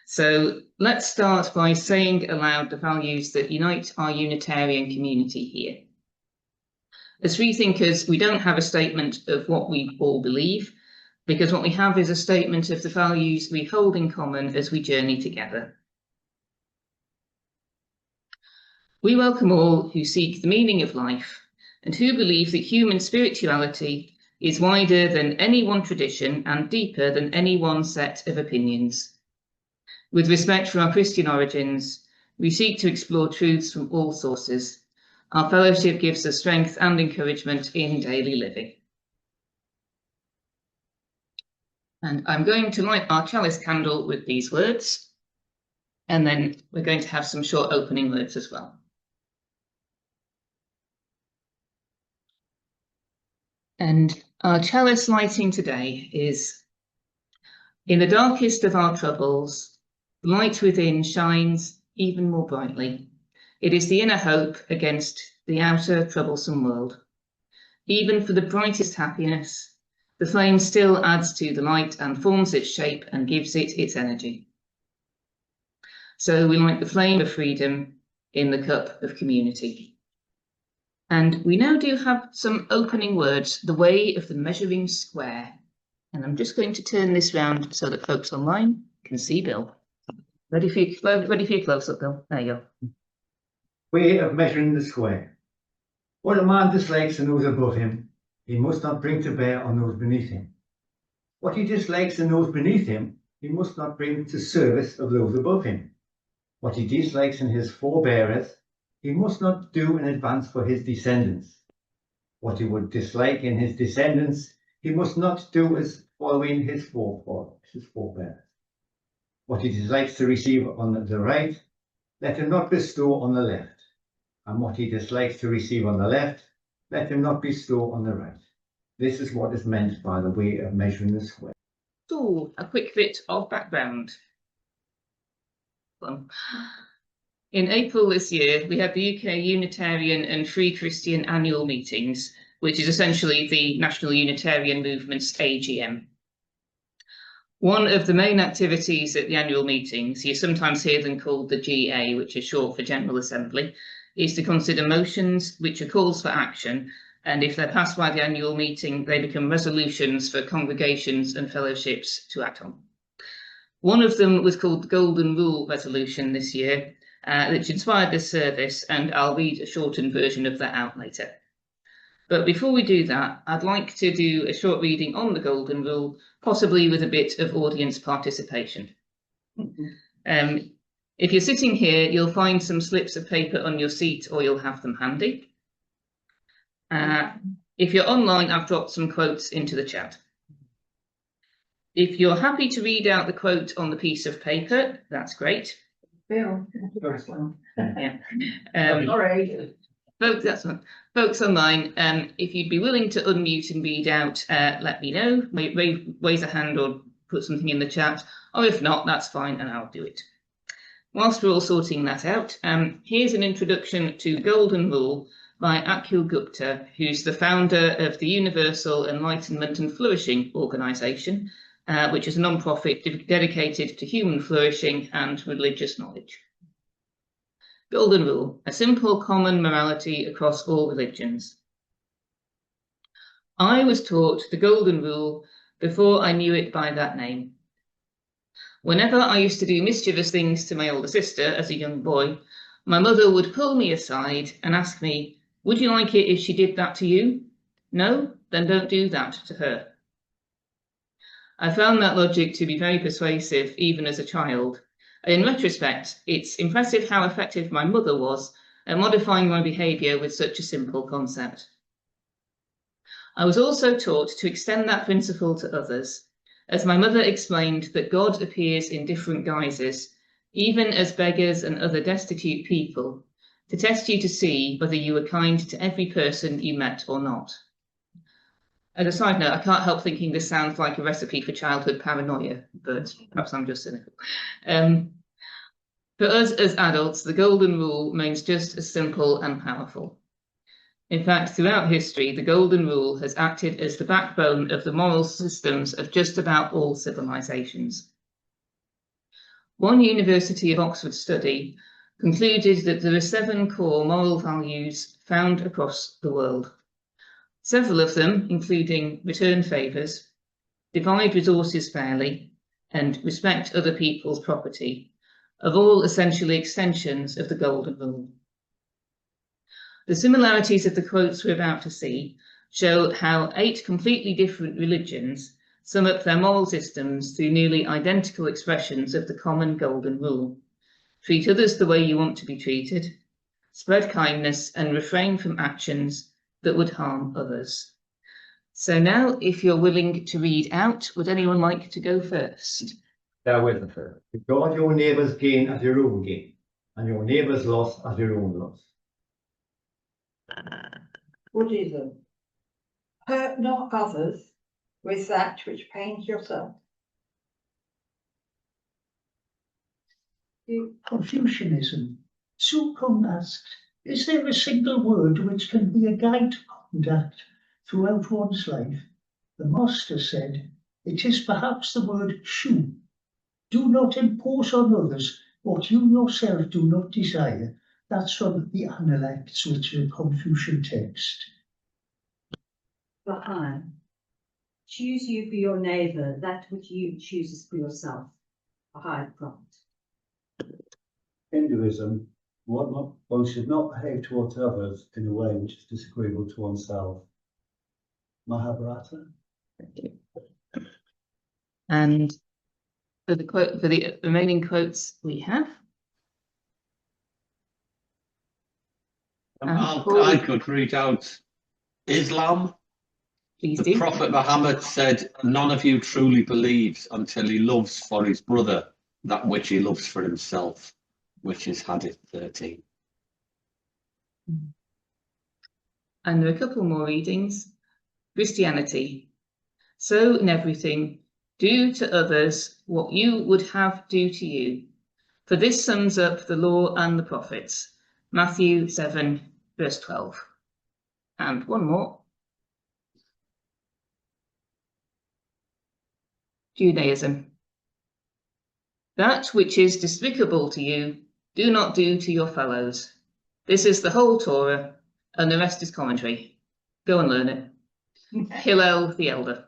So let's start by saying aloud the values that unite our Unitarian community here. As freethinkers, we don't have a statement of what we all believe, because what we have is a statement of the values we hold in common as we journey together. We welcome all who seek the meaning of life and who believe that human spirituality is wider than any one tradition and deeper than any one set of opinions. With respect for our Christian origins, we seek to explore truths from all sources. Our fellowship gives us strength and encouragement in daily living. And I'm going to light our chalice candle with these words, and then we're going to have some short opening words as well. And our chalice lighting today is, in the darkest of our troubles, the light within shines even more brightly. It is the inner hope against the outer troublesome world. Even for the brightest happiness, the flame still adds to the light and forms its shape and gives it its energy. So we light the flame of freedom in the cup of community. And we now do have some opening words, the way of the measuring square. And I'm just going to turn this round so that folks online can see Bill. Ready for your close-up, Bill? There you go. Way of measuring the square. What a man dislikes in those above him, he must not bring to bear on those beneath him. What he dislikes in those beneath him, he must not bring to service of those above him. What he dislikes in his forebearers, he must not do in advance for his descendants. What he would dislike in his descendants, he must not do as following his forebearers. What he dislikes to receive on the right, let him not bestow on the left. And what he dislikes to receive on the left, let him not bestow on the right. This is what is meant by the way of measuring the square. So, a quick bit of background. In April this year, we had the UK Unitarian and Free Christian annual meetings, which is essentially the National Unitarian Movement's AGM. One of the main activities at the annual meetings, you sometimes hear them called the GA, which is short for General Assembly, is to consider motions which are calls for action, and if they're passed by the annual meeting, they become resolutions for congregations and fellowships to act on. One of them was called the Golden Rule Resolution this year, which inspired this service, and I'll read a shortened version of that out later. But before we do that, I'd like to do a short reading on the Golden Rule, possibly with a bit of audience participation. If you're sitting here, you'll find some slips of paper on your seat, or you'll have them handy. If you're online, I've dropped some quotes into the chat. If you're happy to read out the quote on the piece of paper, that's great. Bill, Yeah. sorry. Folks online, if you'd be willing to unmute and read out, let me know. Raise a hand or put something in the chat, or if not, that's fine, and I'll do it. Whilst we're all sorting that out, here's an introduction to Golden Rule by Akhil Gupta, who's the founder of the Universal Enlightenment and Flourishing Organisation, which is a non-profit dedicated to human flourishing and religious knowledge. Golden Rule, a simple common morality across all religions. I was taught the Golden Rule before I knew it by that name. Whenever I used to do mischievous things to my older sister as a young boy, my mother would pull me aside and ask me, "Would you like it if she did that to you? No? Then don't do that to her." I found that logic to be very persuasive even as a child. In retrospect, it's impressive how effective my mother was at modifying my behaviour with such a simple concept. I was also taught to extend that principle to others, as my mother explained that God appears in different guises, even as beggars and other destitute people, to test you to see whether you were kind to every person you met or not. As a side note, I can't help thinking this sounds like a recipe for childhood paranoia, but perhaps I'm just cynical. For us as adults, the Golden Rule remains just as simple and powerful. In fact, throughout history, the Golden Rule has acted as the backbone of the moral systems of just about all civilizations. One University of Oxford study concluded that there are 7 core moral values found across the world. Several of them, including return favours, divide resources fairly, and respect other people's property, are all essentially extensions of the Golden Rule. The similarities of the quotes we're about to see show how 8 completely different religions sum up their moral systems through nearly identical expressions of the common Golden Rule. Treat others the way you want to be treated, spread kindness, and refrain from actions that would harm others. So now, if you're willing to read out, would anyone like to go first? Regard your neighbour's gain as your own gain, and your neighbour's loss as your own loss. Buddhism. Hurt not others with that which pains yourself. Confucianism. Sukun asked, is there a single word which can be a guide to conduct throughout one's life? The master said, it is perhaps the word shu. Do not impose on others what you yourself do not desire. That's from the Analects, which is a Confucian text. Baha'i. Choose you for your neighbour that which you chooses for yourself. Baha'i prompt. Hinduism, one should not behave towards others in a way which is disagreeable to oneself. Mahabharata. Thank you. And for the remaining quotes we have. I could read out Islam. Please The do. Prophet Muhammad said, none of you truly believes until he loves for his brother that which he loves for himself, which is Hadith 13. And there are a couple more readings. Christianity. So in everything, do to others what you would have do to you. For this sums up the law and the prophets. Matthew 7, verse 12. And one more. Judaism. That which is despicable to you, do not do to your fellows. This is the whole Torah, and the rest is commentary. Go and learn it. Hillel the Elder.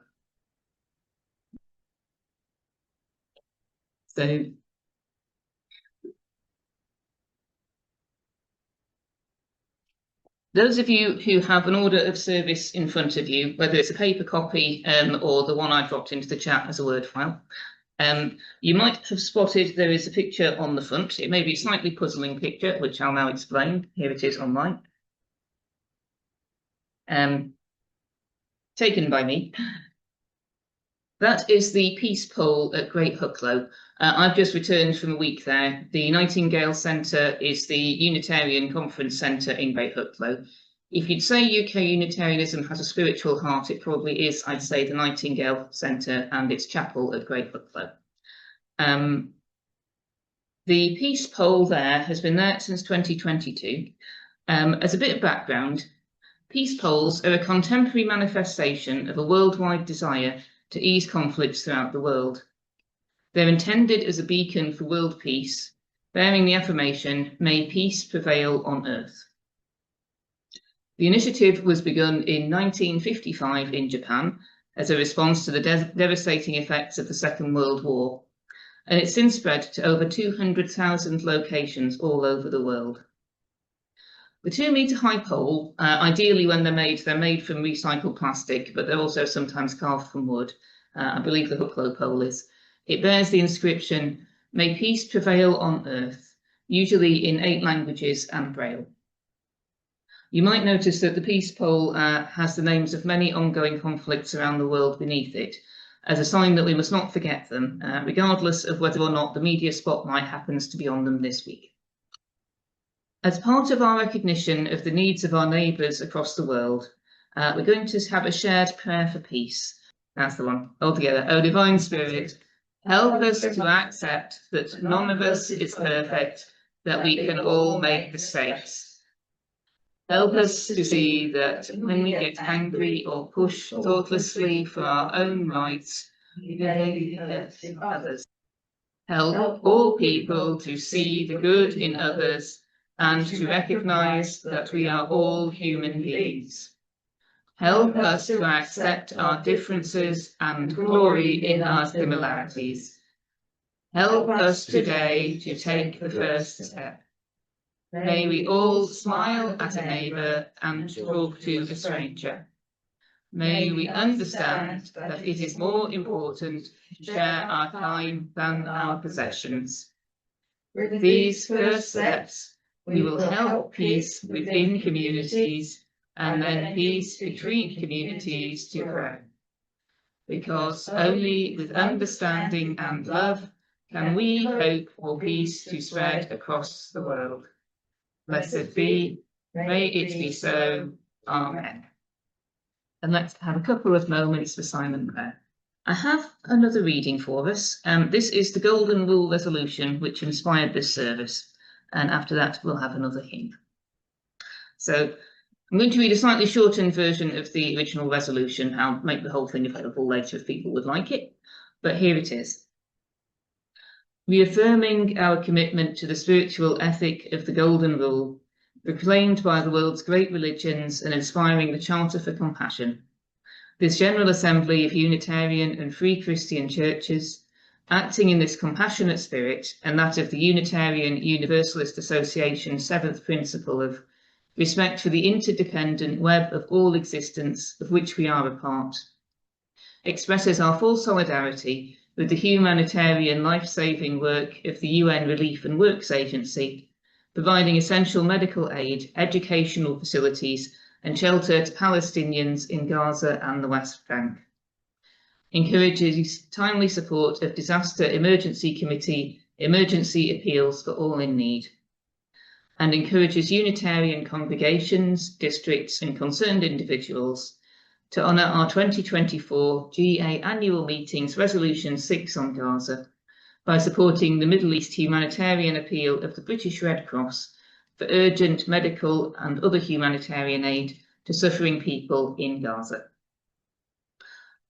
So, those of you who have an order of service in front of you, whether it's a paper copy or the one I dropped into the chat as a Word file, you might have spotted there is a picture on the front. It may be a slightly puzzling picture, which I'll now explain. Here it is online. Taken by me. That is the Peace Pole at Great Hucklow. I've just returned from a week there. The Nightingale Centre is the Unitarian Conference Centre in Great Hucklow. If you'd say UK Unitarianism has a spiritual heart, it probably is, I'd say, the Nightingale Centre and its chapel at Great Hucklow. The Peace Pole there has been there since 2022. As a bit of background, peace poles are a contemporary manifestation of a worldwide desire to ease conflicts throughout the world. They're intended as a beacon for world peace, bearing the affirmation, may peace prevail on earth. The initiative was begun in 1955 in Japan as a response to the devastating effects of the Second World War, and it's since spread to over 200,000 locations all over the world. The 2-metre high pole, ideally when they're made from recycled plastic, but they're also sometimes carved from wood. I believe the Hucklow pole is. It bears the inscription, may peace prevail on earth, usually in 8 languages and Braille. You might notice that the peace pole has the names of many ongoing conflicts around the world beneath it, as a sign that we must not forget them, regardless of whether or not the media spotlight happens to be on them this week. As part of our recognition of the needs of our neighbours across the world, we're going to have a shared prayer for peace. That's the one. All together. O Divine Spirit, help us to accept that none of us is perfect, that we can all make mistakes. Help us to see that when we get angry or push thoughtlessly for our own rights, we may hurt others. Help all people to see the good in others and to recognize that we are all human beings. Help us to accept our differences and glory in our similarities. Help us today to take the first step. May we all smile at a neighbour and talk to a stranger. May we understand that it is more important to share our time than our possessions. With these first steps, we will help peace within communities and then peace between communities to grow. Because only with understanding and love can we hope for peace to spread across the world. Blessed be, may it be so. Amen. And let's have a couple of moments for silent prayer. I have another reading for us. This is the Golden Rule resolution which inspired this service. And after that, we'll have another hymn. So I'm going to read a slightly shortened version of the original resolution. I'll make the whole thing available later if people would like it. But here it is. Reaffirming our commitment to the spiritual ethic of the Golden Rule, proclaimed by the world's great religions and inspiring the Charter for Compassion, this General Assembly of Unitarian and Free Christian Churches, acting in this compassionate spirit and that of the Unitarian Universalist Association's seventh principle of respect for the interdependent web of all existence of which we are a part, expresses our full solidarity with the humanitarian life-saving work of the UN Relief and Works Agency, providing essential medical aid, educational facilities and shelter to Palestinians in Gaza and the West Bank. Encourages timely support of Disaster Emergency Committee emergency appeals for all in need. And encourages Unitarian congregations, districts and concerned individuals to honour our 2024 GA Annual Meetings Resolution 6 on Gaza by supporting the Middle East humanitarian appeal of the British Red Cross for urgent medical and other humanitarian aid to suffering people in Gaza.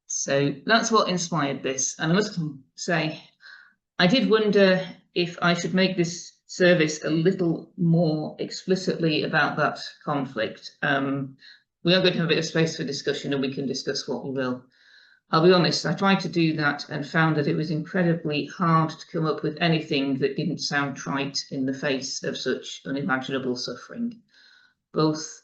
So that's what inspired this. And I must say, I did wonder if I should make this service a little more explicitly about that conflict. We are going to have a bit of space for discussion and we can discuss what we will. I'll be honest, I tried to do that and found that it was incredibly hard to come up with anything that didn't sound trite in the face of such unimaginable suffering. Both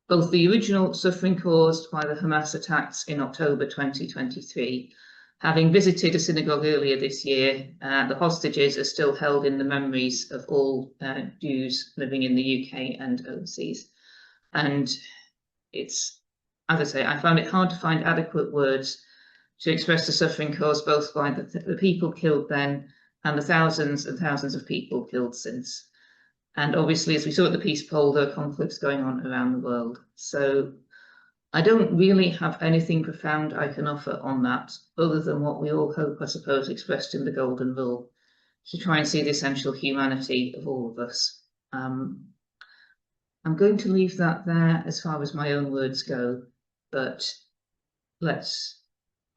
the original suffering caused by the Hamas attacks in October 2023, having visited a synagogue earlier this year, the hostages are still held in the memories of all Jews living in the UK and overseas. And it's, as I say, I found it hard to find adequate words to express the suffering caused both by the people killed then and the thousands and thousands of people killed since. And obviously, as we saw at the peace poll, there are conflicts going on around the world. So I don't really have anything profound I can offer on that, other than what we all hope, I suppose, expressed in the Golden Rule, to try and see the essential humanity of all of us. I'm going to leave that there as far as my own words go, but let's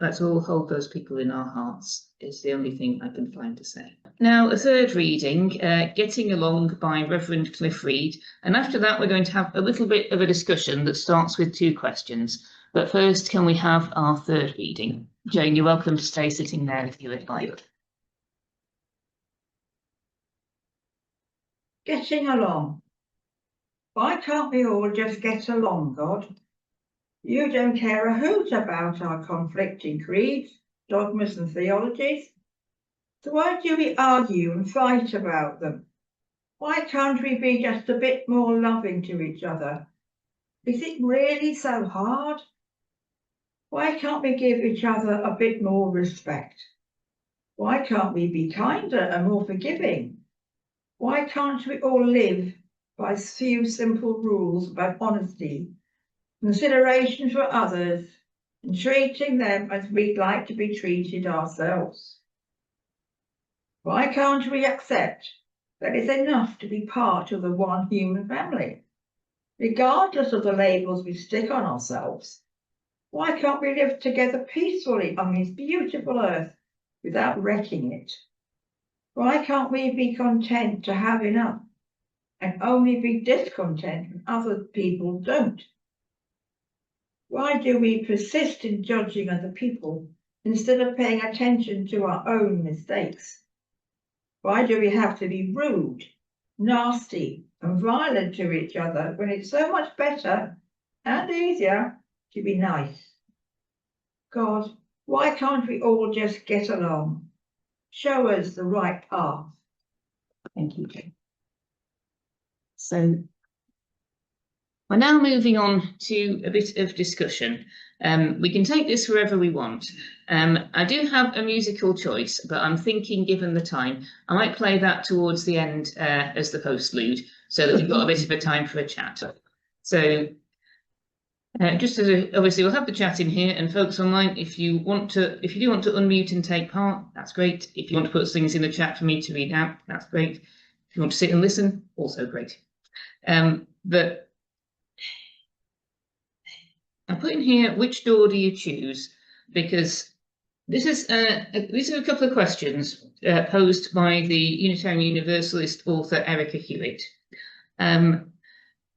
all hold those people in our hearts is the only thing I can find to say. Now, a third reading, Getting Along by Reverend Cliff Reed. And after that, we're going to have a little bit of a discussion that starts with 2 questions. But first, can we have our third reading? Jane, you're welcome to stay sitting there if you would like. Getting along. Why can't we all just get along, God? You don't care a hoot about our conflicting creeds, dogmas and theologies. So why do we argue and fight about them? Why can't we be just a bit more loving to each other? Is it really so hard? Why can't we give each other a bit more respect? Why can't we be kinder and more forgiving? Why can't we all live by a few simple rules about honesty, consideration for others, and treating them as we'd like to be treated ourselves? Why can't we accept that it's enough to be part of the one human family, regardless of the labels we stick on ourselves? Why can't we live together peacefully on this beautiful earth without wrecking it? Why can't we be content to have enough and only be discontent when other people don't? Why do we persist in judging other people instead of paying attention to our own mistakes? Why do we have to be rude, nasty, and violent to each other when it's so much better and easier to be nice? God, why can't we all just get along? Show us the right path. Thank you, Jane. So we're now moving on to a bit of discussion. We can take this wherever we want. I do have a musical choice, but I'm thinking, given the time, I might play that towards the end as the postlude, so that we've got a bit of a time for a chat. So just as obviously we'll have the chat in here, and folks online, if you do want to unmute and take part, that's great. If you want to put things in the chat for me to read out, that's great. If you want to sit and listen, also great. But I put in here, which door do you choose? Because these are a couple of questions posed by the Unitarian Universalist author Erica Hewitt.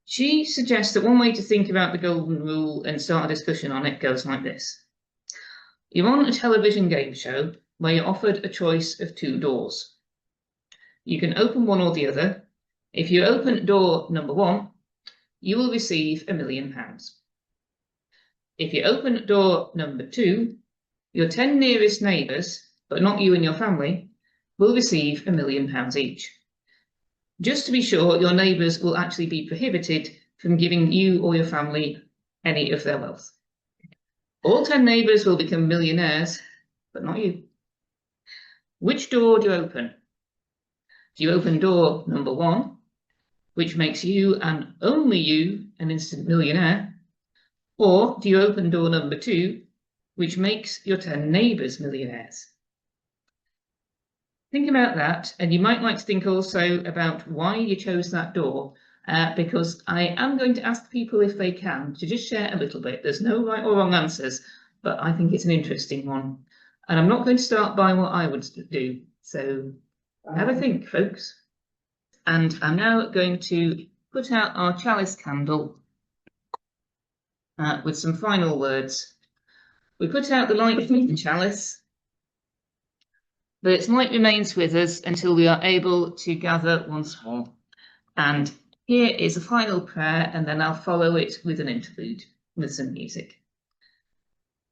She suggests that one way to think about the Golden Rule and start a discussion on it goes like this. You're on a television game show where you're offered a choice of two doors. You can open one or the other. If you open door number 1, you will receive £1 million. If you open door number 2, your 10 nearest neighbours, but not you and your family, will receive £1 million each. Just to be sure, your neighbours will actually be prohibited from giving you or your family any of their wealth. All 10 neighbours will become millionaires, but not you. Which door do you open? Do you open door number 1, which makes you and only you an instant millionaire? Or do you open door number 2, which makes your 10 neighbours millionaires? Think about that, and you might like to think also about why you chose that door, because I am going to ask people, if they can, to just share a little bit. There's no right or wrong answers, but I think it's an interesting one. And I'm not going to start by what I would do, so have a think, folks. And I'm now going to put out our chalice candle with some final words. We put out the light from the chalice, but its light remains with us until we are able to gather once more. And here is a final prayer, and then I'll follow it with an interlude with some music.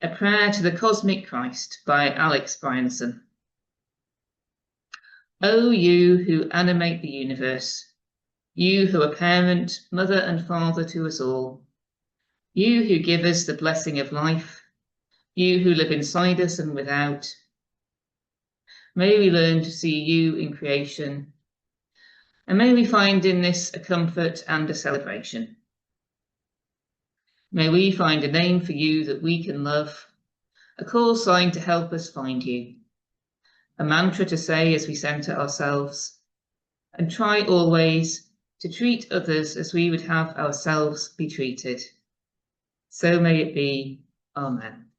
A Prayer to the Cosmic Christ by Alex Bryanson. O you who animate the universe, you who are parent, mother and father to us all, you who give us the blessing of life, you who live inside us and without, may we learn to see you in creation, and may we find in this a comfort and a celebration. May we find a name for you that we can love, a call sign to help us find you, a mantra to say as we centre ourselves, and try always to treat others as we would have ourselves be treated. So may it be. Amen.